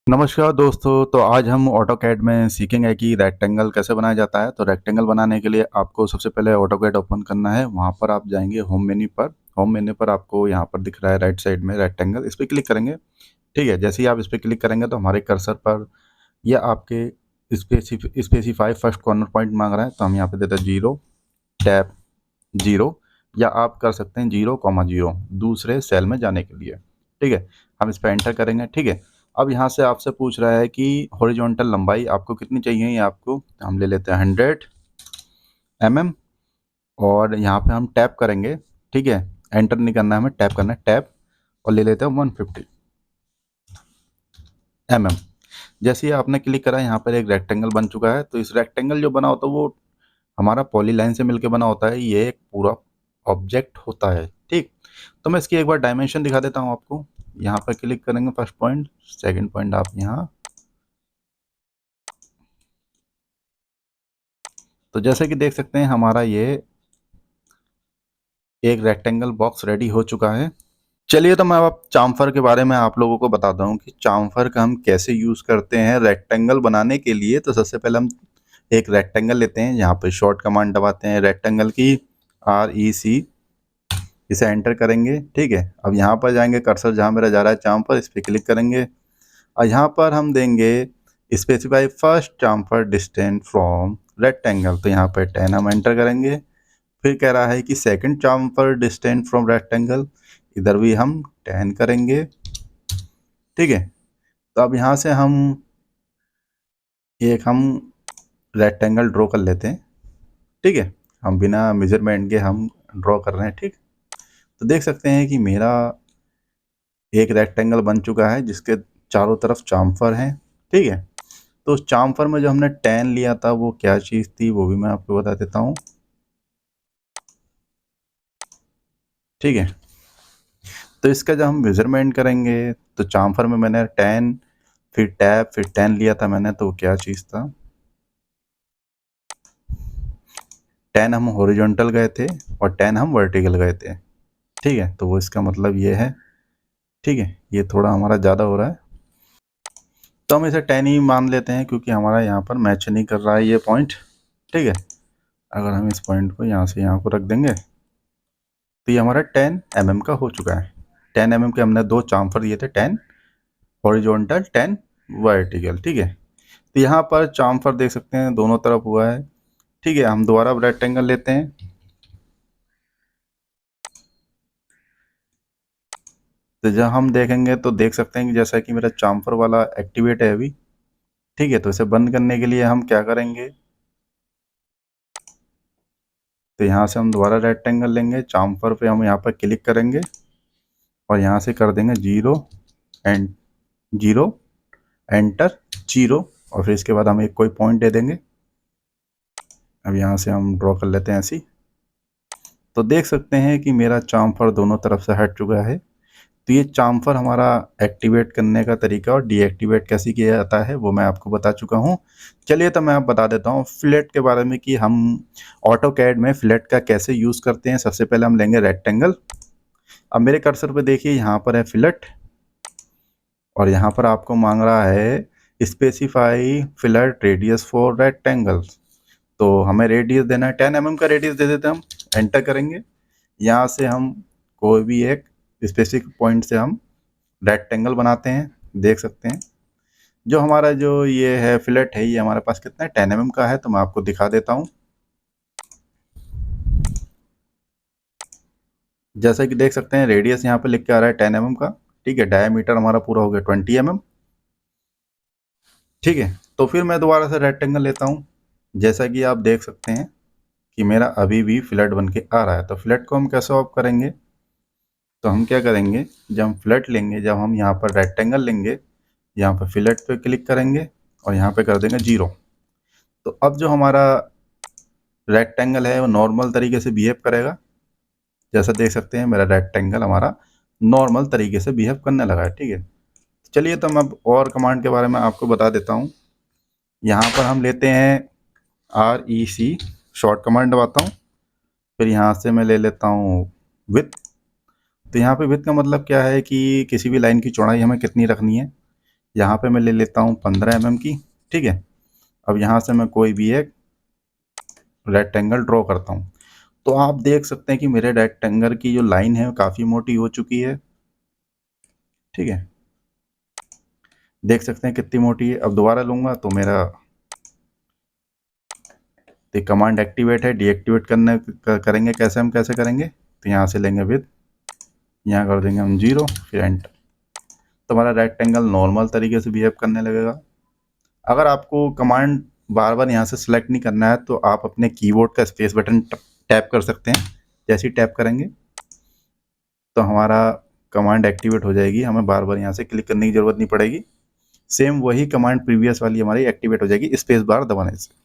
नमस्कार दोस्तों, तो आज हम ऑटोकैड में सीखेंगे कि रेक्टेंगल कैसे बनाया जाता है। तो रेक्टेंगल बनाने के लिए आपको सबसे पहले ऑटोकैड ओपन करना है। वहाँ पर आप जाएंगे होम मेन्यू पर। होम मेन्यू पर आपको यहाँ पर दिख रहा है राइट साइड में रेक्टेंगल, इस पर क्लिक करेंगे। ठीक है, जैसे ही आप इस पर क्लिक करेंगे तो हमारे कर्सर पर यह आपके स्पेसिफाई फर्स्ट कॉर्नर पॉइंट मांग रहा है, तो हम यहाँ पे देते हैं 0 टैप 0, या आप कर सकते हैं 0,0 दूसरे सेल में जाने के लिए। ठीक है, हम इस पर एंटर करेंगे। ठीक है, अब यहाँ से आपसे पूछ रहा है कि हॉरिजॉन्टल लंबाई आपको कितनी चाहिए, ये आपको हम ले लेते हैं 100 mm, और यहाँ पे हम टैप करेंगे। ठीक है, एंटर नहीं करना है, हमें टैप करना है, टैप, और ले लेते हैं 150 mm। जैसे ही आपने क्लिक करा, यहाँ पर एक रेक्टेंगल बन चुका है। तो इस रेक्टेंगल जो बना होता है वो हमारा पॉलीलाइन से मिलकर बना होता है, ये एक पूरा ऑब्जेक्ट होता है। ठीक, तो मैं इसकी एक बार डायमेंशन दिखा देता हूँ आपको। यहाँ पर क्लिक करेंगे, फर्स्ट पॉइंट, सेकंड पॉइंट आप यहाँ। तो जैसे कि देख सकते हैं हमारा ये एक रेक्टेंगल बॉक्स रेडी हो चुका है। चलिए, तो मैं अब चामफर के बारे में आप लोगों को बताता हूँ कि चामफर का हम कैसे यूज़ करते हैं रेक्टेंगल बनाने के लिए। तो सबसे पहले हम एक रेक्टेंगल लेते हैं, यहाँ पे शॉर्ट कमांड दबाते हैं रेक्टेंगल की, REC, इसे एंटर करेंगे। ठीक है, अब यहाँ पर जाएंगे, कर्सर जहाँ मेरा जा रहा है चामफर, इस पर क्लिक करेंगे और यहाँ पर हम देंगे specify first chamfer distance from rectangle. तो यहाँ पर 10 हम एंटर करेंगे। फिर कह रहा है कि सेकंड चामफर डिस्टेंस फ्रॉम रेक्टेंगल, इधर भी हम 10 करेंगे। ठीक है, तो अब यहाँ से हम रेक्टेंगल ड्रॉ कर लेते हैं। ठीक है, हम बिना मेजरमेंट के हम ड्रॉ कर रहे हैं। ठीक, तो देख सकते हैं कि मेरा एक रेक्टेंगल बन चुका है जिसके चारों तरफ चामफर हैं। ठीक है, तो उस चामफर में जो हमने 10 लिया था वो क्या चीज़ थी, वो भी मैं आपको बता देता हूँ। ठीक है, तो इसका जब हम मेजरमेंट करेंगे तो चामफर में मैंने 10, फिर टैप, फिर 10 लिया था मैंने, तो वो क्या चीज़ था, 10 हम हॉरिजॉन्टल गए थे और 10 हम वर्टिकल गए थे। ठीक है, तो वो इसका मतलब ये है। ठीक है, ये थोड़ा हमारा ज़्यादा हो रहा है, तो हम इसे 10 ही मान लेते हैं क्योंकि हमारा यहाँ पर मैच नहीं कर रहा है ये पॉइंट। ठीक है, अगर हम इस पॉइंट को यहाँ से यहाँ को रख देंगे तो ये हमारा 10 mm का हो चुका है। 10 mm के हमने दो चामफर दिए थे, 10 हॉरिजॉन्टल, 10 वर्टिकल। ठीक है, तो यहाँ पर चामफर देख सकते हैं दोनों तरफ हुआ है। ठीक है, हम दोबारा रेक्टेंगल लेते हैं। तो जब हम देखेंगे तो देख सकते हैं कि जैसा कि मेरा चामफर वाला एक्टिवेट है अभी। ठीक है, तो इसे बंद करने के लिए हम क्या करेंगे, तो यहाँ से हम दोबारा रेक्टेंगल लेंगे, चामफर पे हम यहाँ पर क्लिक करेंगे और यहाँ से कर देंगे 0 एंड 0 एंटर 0, और फिर इसके बाद हम एक कोई पॉइंट दे देंगे। अब यहाँ से हम ड्रॉ कर लेते हैं ऐसी। तो देख सकते हैं कि मेरा चामफर दोनों तरफ से हट चुका है। तो ये चामफर हमारा एक्टिवेट करने का तरीका और डीएक्टिवेट कैसे किया जाता है वो मैं आपको बता चुका हूँ। चलिए, तो मैं आप बता देता हूँ फिलेट के बारे में कि हम ऑटोकैड में फिलेट का कैसे यूज़ करते हैं। सबसे पहले हम लेंगे रेक्टेंगल। अब मेरे कर्सर पे देखिए यहाँ पर है फिलेट, और यहाँ पर आपको मांग रहा है specify fillet radius for rectangles. तो हमें रेडियस देना है 10 mm का रेडियस दे देते हैं हम, एंटर करेंगे। यहाँ से हम कोई भी एक स्पेसिफिक पॉइंट से हम रेक्टेंगल बनाते हैं। देख सकते हैं जो हमारा जो ये है फिलेट है, ये हमारे पास कितना है, 10 mm का है। तो मैं आपको दिखा देता हूँ। जैसा कि देख सकते हैं रेडियस यहाँ पे लिख के आ रहा है 10 mm का। ठीक है, डायमीटर हमारा पूरा हो गया 20 mm। ठीक है, तो फिर मैं दोबारा से रेक्टेंगल लेता हूँ। जैसा कि आप देख सकते हैं कि मेरा अभी भी फिलेट बन के आ रहा है। तो फिलेट को हम कैसे ऑफ करेंगे, तो हम क्या करेंगे, जब हम फिलेट लेंगे, जब हम यहाँ पर रेक्टेंगल लेंगे, यहाँ पर फिलेट पे क्लिक करेंगे और यहाँ पे कर देंगे 0। तो अब जो हमारा रेक्टेंगल है वो नॉर्मल तरीके से बिहेव करेगा। जैसा देख सकते हैं मेरा रेक्टेंगल हमारा नॉर्मल तरीके से बिहेव करने लगा है। ठीक है, चलिए, तो मैं अब और कमांड के बारे में आपको बता देता हूँ। यहाँ पर हम लेते हैं REC, शॉर्ट कमांड दबाता हूँ। फिर यहाँ से मैं ले लेता हूँ विथ। तो यहाँ पे विथ का मतलब क्या है कि किसी भी लाइन की चौड़ाई हमें कितनी रखनी है। यहाँ पे मैं ले लेता हूँ 15 mm की, ठीक है। अब यहाँ से मैं कोई भी एक रेक्टेंगल ड्रॉ करता हूँ। तो आप देख सकते हैं कि मेरे रेक्टेंगल की जो लाइन है काफ़ी मोटी हो चुकी है, ठीक है। देख सकते हैं कितनी मोटी है। अब दोबारा लूँगा तो मेरा तो कमांड एक्टिवेट है, डीएक्टिवेट करेंगे कैसे, हम कैसे करेंगे, तो यहाँ से लेंगे विद, यहाँ कर देंगे हम 0, फिर एंटर। तो हमारा रेक्टेंगल नॉर्मल तरीके से बिहेव करने लगेगा। अगर आपको कमांड बार बार यहाँ से सिलेक्ट नहीं करना है तो आप अपने कीबोर्ड का स्पेस बटन टैप कर सकते हैं। जैसे ही टैप करेंगे तो हमारा कमांड एक्टिवेट हो जाएगी, हमें बार बार यहाँ से क्लिक करने की ज़रूरत नहीं पड़ेगी। सेम वही कमांड प्रीवियस वाली हमारी एक्टिवेट हो जाएगी स्पेस बार दबाने से।